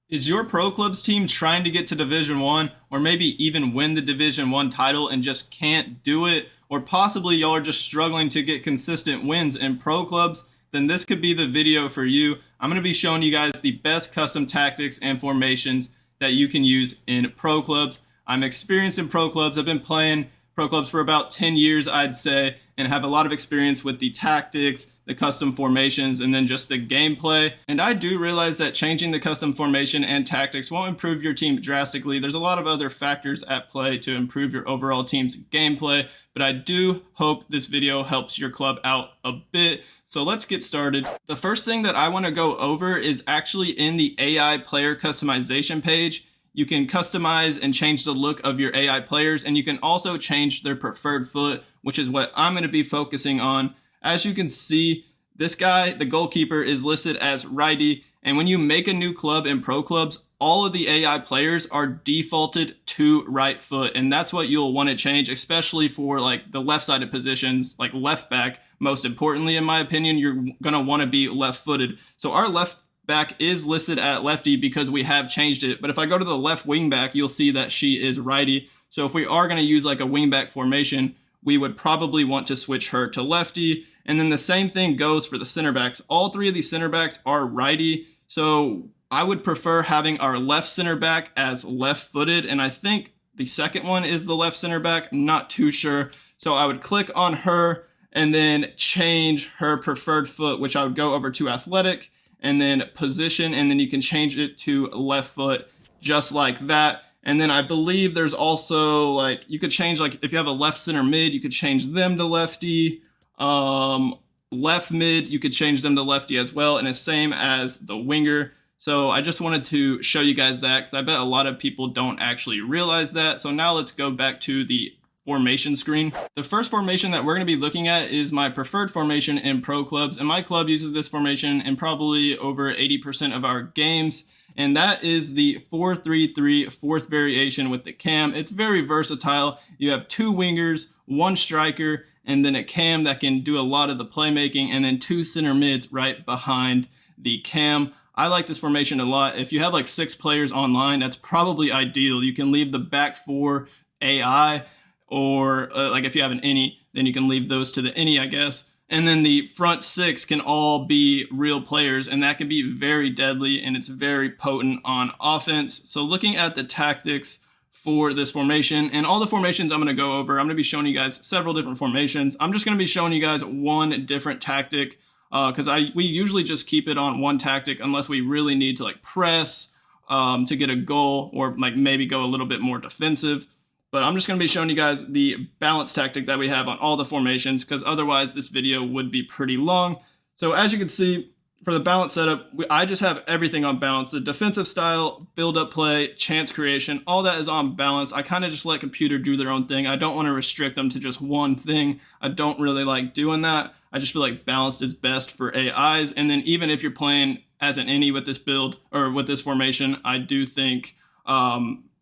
Is your pro clubs team trying to get to Division 1 or maybe even win the Division 1 title and just can't do it? Or possibly y'all are just struggling to get consistent wins in pro clubs? Then this could be the video for you. I'm going to be showing you guys the best custom tactics and formations that you can use in pro clubs. I'm experienced in pro clubs. I've been playing pro clubs for about 10 years, I'd say, and have a lot of experience with the tactics, the custom formations, and then just the gameplay. And I do realize that changing the custom formation and tactics won't improve your team drastically. There's a lot of other factors at play to improve your overall team's gameplay, but I do hope this video helps your club out a bit. So let's get started. The first thing that I want to go over is actually in the AI player customization page. You can customize and change the look of your AI players, and you can also change their preferred foot, which is what I'm going to be focusing on. As you can see, this guy, the goalkeeper, is listed as righty, and when you make a new club in pro clubs, all of the AI players are defaulted to right foot, and that's what you'll want to change, especially for like the left-sided positions, like left back. Most importantly, in my opinion, you're going to want to be left-footed. So our left back is listed at lefty because we have changed it. But if I go to the left wing back, you'll see that she is righty. So if we are going to use like a wing back formation, we would probably want to switch her to lefty. And then the same thing goes for the center backs. All three of these center backs are righty. So I would prefer having our left center back as left footed. And I think the second one is the left center back. I'm not too sure. So I would click on her and then change her preferred foot, which I would go over to athletic and then position, and then you can change it to left foot just like that. And then I believe there's also like, you could change, like if you have a left center mid, you could change them to lefty. Left mid, you could change them to lefty as well, and it's same as the winger. So I just wanted to show you guys that because I bet a lot of people don't actually realize that. So now let's go back to the formation screen. The first formation that we're going to be looking at is my preferred formation in pro clubs, and my club uses this formation in probably over 80% of our games, and that is the 4-3-3 fourth variation with the cam. It's very versatile. You have two wingers, one striker, and then a cam that can do a lot of the playmaking, and then two center mids right behind the cam. I like this formation a lot. If you have like 6 players online, that's probably ideal. You can leave the back 4 AI, or like if you have an any, then you can leave those to the any, I guess. And then the front 6 can all be real players, and that can be very deadly, and it's very potent on offense. So looking at the tactics for this formation, and all the formations I'm going to go over, I'm going to be showing you guys several different formations. I'm just going to be showing you guys one different tactic because we usually just keep it on one tactic unless we really need to like press to get a goal, or like maybe go a little bit more defensive. But I'm just going to be showing you guys the balance tactic that we have on all the formations, because otherwise this video would be pretty long. So as you can see, for the balance setup, I just have everything on balance. The defensive style, build-up play, chance creation, all that is on balance. I kind of just let computer do their own thing. I don't want to restrict them to just one thing. I don't really like doing that. I just feel like balanced is best for AIs. And then even if you're playing as an any with this build or with this formation, I do think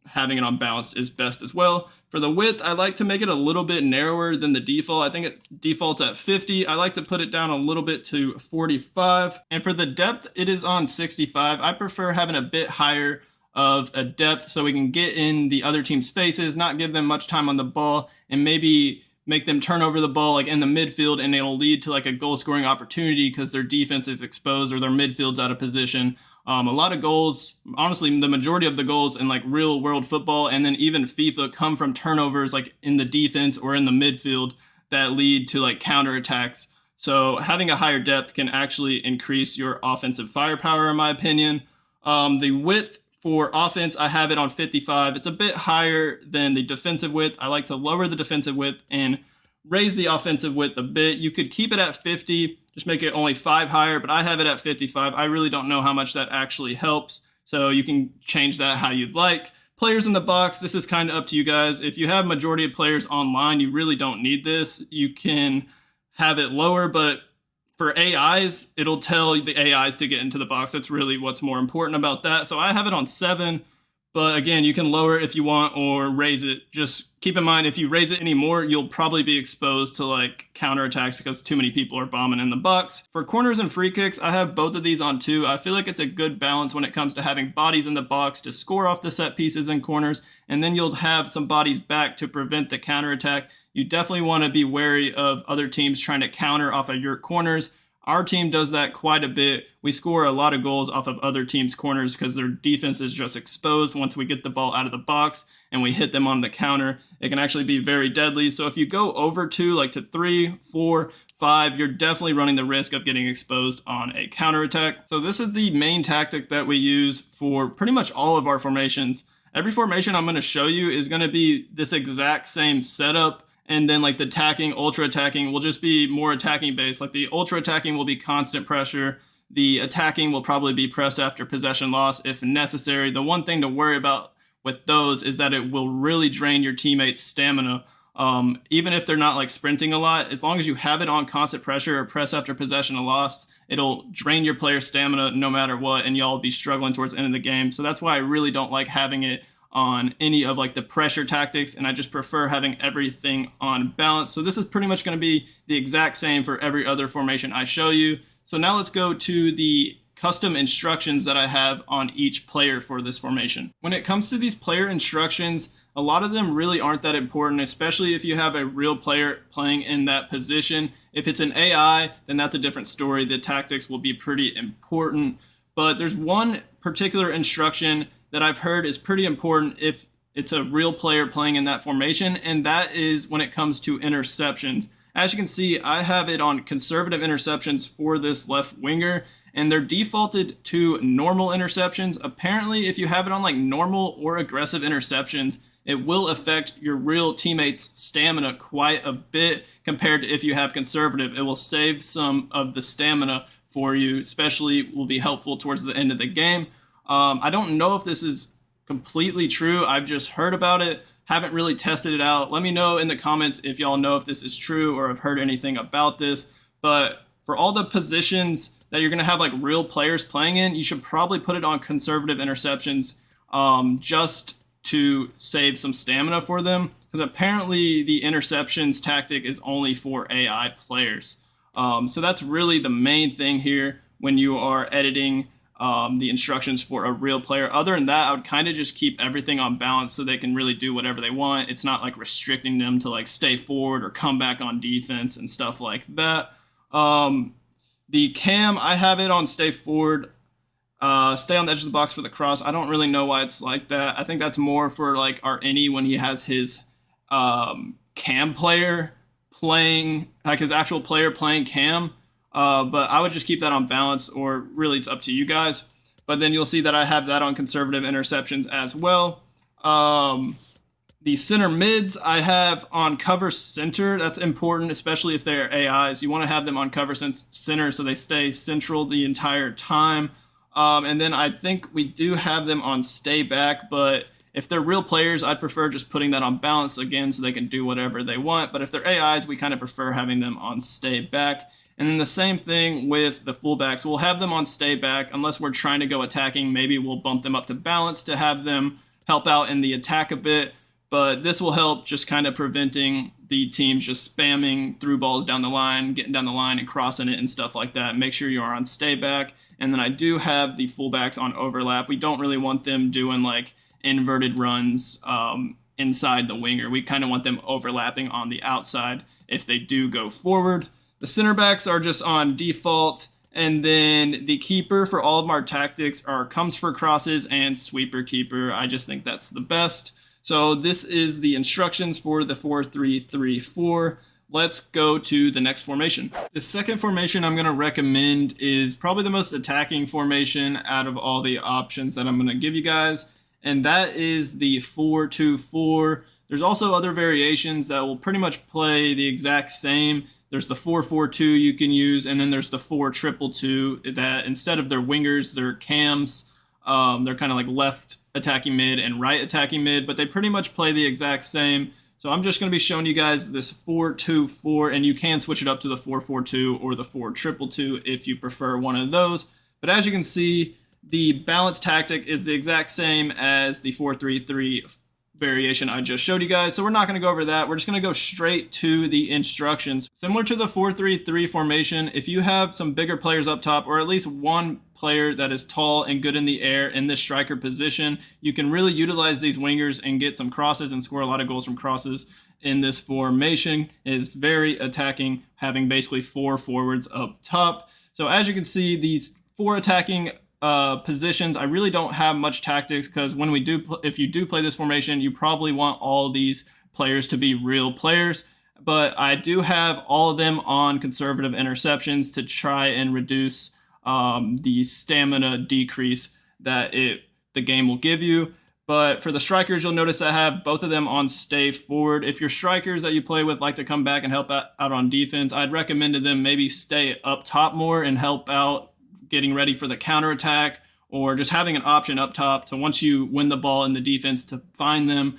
having it on balance is best as well. For the width, I like to make it a little bit narrower than the default. I think it defaults at 50. I like to put it down a little bit to 45. And for the depth, it is on 65. I prefer having a bit higher of a depth so we can get in the other team's faces, not give them much time on the ball, and maybe make them turn over the ball like in the midfield, and it'll lead to like a goal scoring opportunity because their defense is exposed or their midfield's out of position. A lot of goals, honestly, the majority of the goals in like real world football and then even FIFA come from turnovers like in the defense or in the midfield that lead to like counterattacks. So having a higher depth can actually increase your offensive firepower, in my opinion. The width for offense, I have it on 55. It's a bit higher than the defensive width. I like to lower the defensive width and raise the offensive width a bit. You could keep it at 50, just make it only 5 higher, but I have it at 55. I really don't know how much that actually helps, so you can change that how you'd like. Players in the box, this is kind of up to you guys. If you have majority of players online, you really don't need this. You can have it lower, but for AIs, it'll tell the AIs to get into the box. That's really what's more important about that. So I have it on 7. But again, you can lower it if you want or raise it. Just keep in mind, if you raise it anymore, you'll probably be exposed to like counterattacks because too many people are bombing in the box. For corners and free kicks, I have both of these on 2. I feel like it's a good balance when it comes to having bodies in the box to score off the set pieces and corners, and then you'll have some bodies back to prevent the counterattack. You definitely want to be wary of other teams trying to counter off of your corners. Our team does that quite a bit. We score a lot of goals off of other teams' corners because their defense is just exposed once we get the ball out of the box and we hit them on the counter. It can actually be very deadly. So if you go over 2, like to 3, 4, 5, you're definitely running the risk of getting exposed on a counterattack. So this is the main tactic that we use for pretty much all of our formations. Every formation I'm going to show you is going to be this exact same setup. And then like the attacking, ultra attacking will just be more attacking based. Like the ultra attacking will be constant pressure. The attacking will probably be press after possession loss if necessary. The one thing to worry about with those is that it will really drain your teammates' stamina. Even if they're not like sprinting a lot, as long as you have it on constant pressure or press after possession loss, it'll drain your player's stamina no matter what, and y'all be struggling towards the end of the game. So that's why I really don't like having it on any of like the pressure tactics, and I just prefer having everything on balance. So this is pretty much going to be the exact same for every other formation I show you. So now let's go to the custom instructions that I have on each player for this formation. When it comes to these player instructions, a lot of them really aren't that important, especially if you have a real player playing in that position. If it's an AI, then that's a different story. The tactics will be pretty important. But there's one particular instruction that I've heard is pretty important if it's a real player playing in that formation, and that is when it comes to interceptions. As you can see, I have it on conservative interceptions for this left winger, and they're defaulted to normal interceptions. Apparently, if you have it on like normal or aggressive interceptions, it will affect your real teammates' stamina quite a bit compared to if you have conservative. It will save some of the stamina for you, especially will be helpful towards the end of the game. I don't know if this is completely true. I've just heard about it, haven't really tested it out. Let me know in the comments if y'all know if this is true or have heard anything about this. But for all the positions that you're going to have like real players playing in, you should probably put it on conservative interceptions just to save some stamina for them, because apparently the interceptions tactic is only for AI players. So that's really the main thing here when you are editing the instructions for a real player. Other than that, I would kind of just keep everything on balance so they can really do whatever they want. It's not like restricting them to like stay forward or come back on defense and stuff like that. The cam, I have it on stay forward, stay on the edge of the box for the cross. I don't really know why it's like that. I think that's more for like our any when he has his cam player playing, like his actual player playing cam. But I would just keep that on balance, or really it's up to you guys. But then you'll see that I have that on conservative interceptions as well. The center mids I have on cover center. That's important, especially if they're AIs. You want to have them on cover center so they stay central the entire time. And then I think we do have them on stay back, but if they're real players, I'd prefer just putting that on balance again so they can do whatever they want. But if they're AIs, we kind of prefer having them on stay back. And then the same thing with the fullbacks. We'll have them on stay back unless we're trying to go attacking. Maybe we'll bump them up to balance to have them help out in the attack a bit. But this will help just kind of preventing the teams just spamming through balls down the line, getting down the line and crossing it and stuff like that. Make sure you are on stay back. And then I do have the fullbacks on overlap. We don't really want them doing like inverted runs inside the winger. We kind of want them overlapping on the outside if they do go forward. The center backs are just on default, and then the keeper for all of our tactics comes for crosses and sweeper keeper. I just think that's the best. So this is the instructions for the 4-3-3-4. Let's go to the next formation. The second formation I'm going to recommend is probably the most attacking formation out of all the options that I'm going to give you guys, and that is the 4-2-4. There's also other variations that will pretty much play the exact same. There's the 4-4-2 you can use, and then there's the 4-2-2 that instead of their wingers, they're cams. They're kind of like left attacking mid and right attacking mid, but they pretty much play the exact same. So I'm just going to be showing you guys this 4-2-4, and you can switch it up to the 4-4-2 or the 4-2-2 if you prefer one of those. But as you can see, The balance tactic is the exact same as the 4-3-3 variation I just showed you guys, so we're not going to go over that. We're just going to go straight to the instructions. Similar to the 4-3-3 formation, if you have some bigger players up top, or at least one player that is tall and good in the air in this striker position, you can really utilize these wingers and get some crosses and score a lot of goals from crosses in this formation. It is very attacking, having basically 4 forwards up top. So as you can see, these 4 attacking positions, I really don't have much tactics, because when if you do play this formation, you probably want all these players to be real players. But I do have all of them on conservative interceptions to try and reduce the stamina decrease that the game will give you. But for the strikers, you'll notice I have both of them on stay forward. If your strikers that you play with like to come back and help out on defense, I'd recommend to them maybe stay up top more and help out getting ready for the counterattack, or just having an option up top. So once you win the ball in the defense, to find them,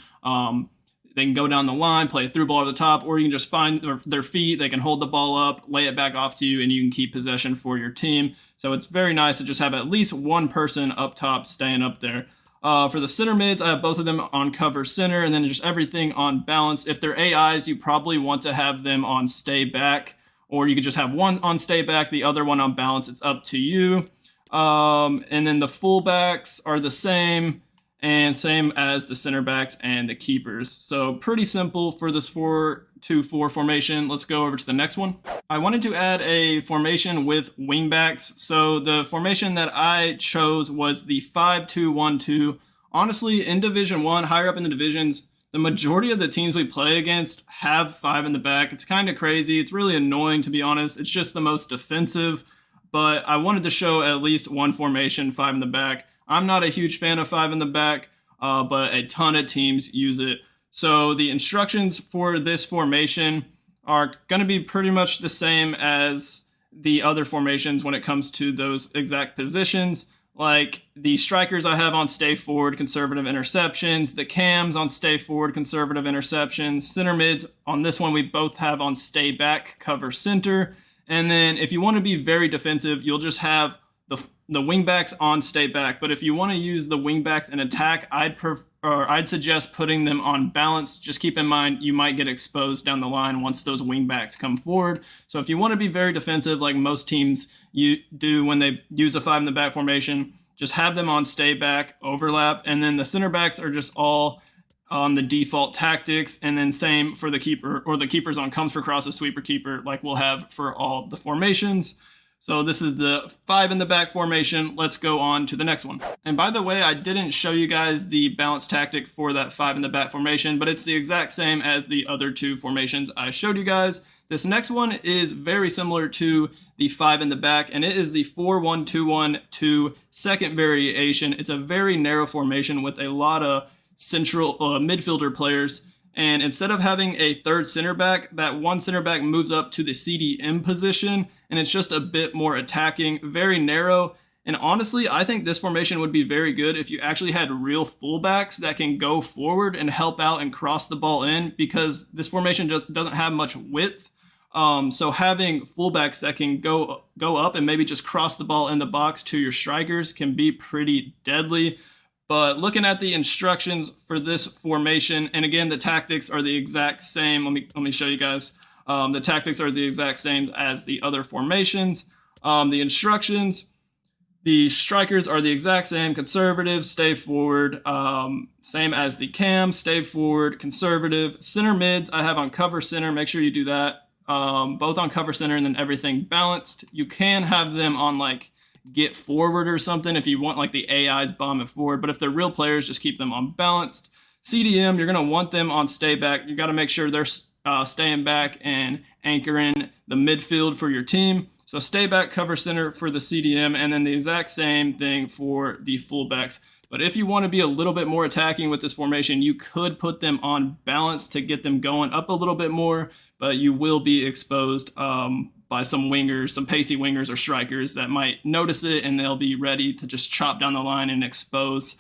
they can go down the line, play a through ball at the top, or you can just find their feet. They can hold the ball up, lay it back off to you, and you can keep possession for your team. So it's very nice to just have at least one person up top staying up there. For the center mids, I have both of them on cover center, and then just everything on balance. If they're AIs, you probably want to have them on stay back, or you could just have one on stay back, the other one on balance. It's up to you. And then the fullbacks are the same, and same as the center backs and the keepers. So pretty simple for this 4-2-4 formation. Let's go over to the next one. I wanted to add a formation with wingbacks. So the formation that I chose was the 5-2-1-2. Honestly, in Division 1, higher up in the divisions, the majority of the teams we play against have 5 in the back. It's kind of crazy. It's really annoying, to be honest. It's just the most defensive. But I wanted to show at least one formation, 5 in the back. I'm not a huge fan of 5 in the back, but a ton of teams use it. So the instructions for this formation are going to be pretty much the same as the other formations when it comes to those exact positions. Like the strikers I have on stay forward, conservative interceptions. The cams on stay forward, conservative interceptions. Center mids, on this one we both have on stay back, cover center. And then if you want to be very defensive, you'll just have the wingbacks on stay back. But if you want to use the wingbacks in attack, I'd suggest putting them on balance. Just keep in mind you might get exposed down the line once those wingbacks come forward. So if you want to be very defensive, like most teams you do when they use a 5 in the back formation, just have them on stay back, overlap, and then the center backs are just all on the default tactics, and then same for the keeper, or the keepers on comes for crosses, sweeper, keeper, like we'll have for all the formations. So this is the 5 in the back formation. Let's go on to the next one. And by the way, I didn't show you guys the balance tactic for that 5 in the back formation, but it's the exact same as the other 2 formations I showed you guys. This next one is very similar to the 5 in the back, and it is the 4-1-2-1-2 second variation. It's a very narrow formation with a lot of central midfielder players. And instead of having a third center back, that one center back moves up to the CDM position, and it's just a bit more attacking, very narrow. And honestly, I think this formation would be very good if you actually had real fullbacks that can go forward and help out and cross the ball in, because this formation just doesn't have much width. So having fullbacks that can go up and maybe just cross the ball in the box to your strikers can be pretty deadly. But looking at the instructions for this formation, and again, the tactics are the exact same. Let me show you guys. The tactics are the exact same as the other formations. The instructions, the strikers are the exact same. Conservative, stay forward. Same as the cam, stay forward, conservative. Center mids, I have on cover center. Make sure you do that. Both on cover center, and then everything balanced. You can have them on like get forward or something if you want like the AIs bombing forward, but if they're real players, just keep them on balanced. CDM, you're going to want them on stay back. You got to make sure they're staying back and anchoring the midfield for your team. So stay back, cover center for the CDM, and then the exact same thing for the fullbacks. But if you want to be a little bit more attacking with this formation, you could put them on balance to get them going up a little bit more, but you will be exposed by some wingers, some pacey wingers or strikers that might notice it, and they'll be ready to just chop down the line and expose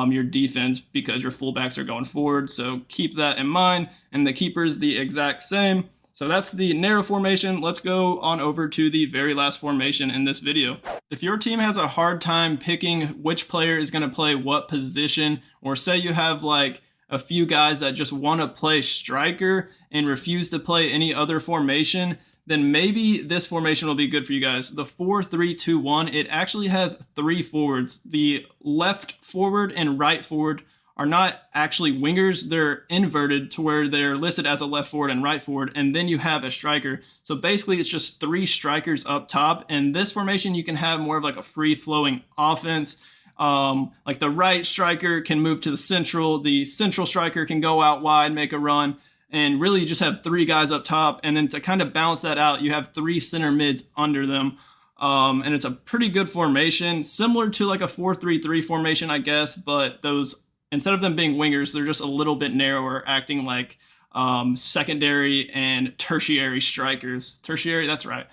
your defense because your fullbacks are going forward. So keep that in mind. And the keeper's the exact same. So that's the narrow formation. Let's go on over to the very last formation in this video. If your team has a hard time picking which player is going to play what position, or say you have like a few guys that just want to play striker and refuse to play any other formation, then maybe this formation will be good for you guys. The 4-3-2-1, it actually has 3 forwards. The left forward and right forward are not actually wingers. They're inverted to where they're listed as a left forward and right forward, and then you have a striker. So basically it's just 3 strikers up top, and this formation you can have more of like a free-flowing offense. Like the right striker can move to the central striker can go out wide, make a run, and really you just have 3 guys up top, and then to kind of balance that out, you have 3 center mids under them. And it's a pretty good formation, similar to like a 4-3-3 formation, I guess, but those, instead of them being wingers, they're just a little bit narrower, acting like secondary and tertiary strikers. Tertiary, that's right.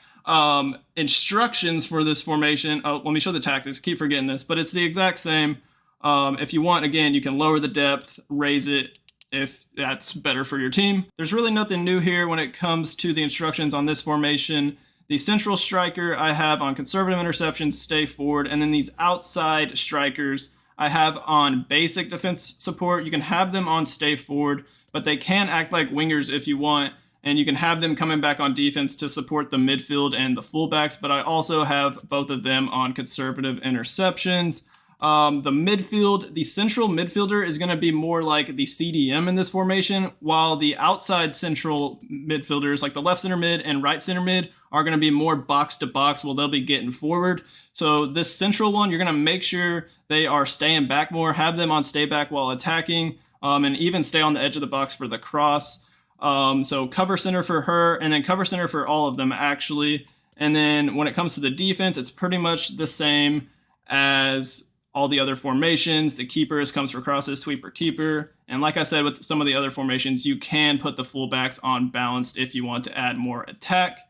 Instructions for this formation. Oh, let me show the tactics. Keep forgetting this, but it's the exact same. If you want, again, you can lower the depth, raise it if that's better for your team. There's really nothing new here when it comes to the instructions on this formation. The central striker I have on conservative interceptions, stay forward, and then these outside strikers I have on basic defense support. You can have them on stay forward, but they can act like wingers if you want, and you can have them coming back on defense to support the midfield and the fullbacks, but I also have both of them on conservative interceptions. The midfield, the central midfielder is going to be more like the CDM in this formation, while the outside central midfielders, like the left center mid and right center mid, are going to be more box to box, while they'll be getting forward. So this central one, you're going to make sure they are staying back more, have them on stay back while attacking, and even stay on the edge of the box for the cross. So cover center for her, and then cover center for all of them, actually. And then when it comes to the defense, it's pretty much the same as all the other formations. The keepers comes for crosses, sweeper, keeper. And like I said, with some of the other formations, you can put the fullbacks on balanced if you want to add more attack.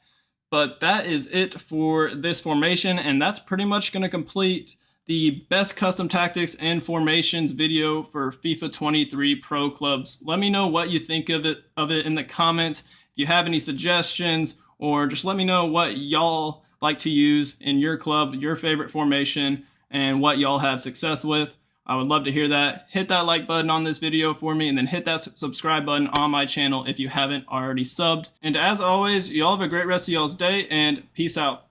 But that is it for this formation, and that's pretty much going to complete the best custom tactics and formations video for FIFA 23 Pro Clubs. Let me know what you think of it in the comments. If you have any suggestions, or just let me know what y'all like to use in your club, your favorite formation, and what y'all have success with. I would love to hear that. Hit that like button on this video for me, and then hit that subscribe button on my channel if you haven't already subbed. And as always, y'all have a great rest of y'all's day, and peace out.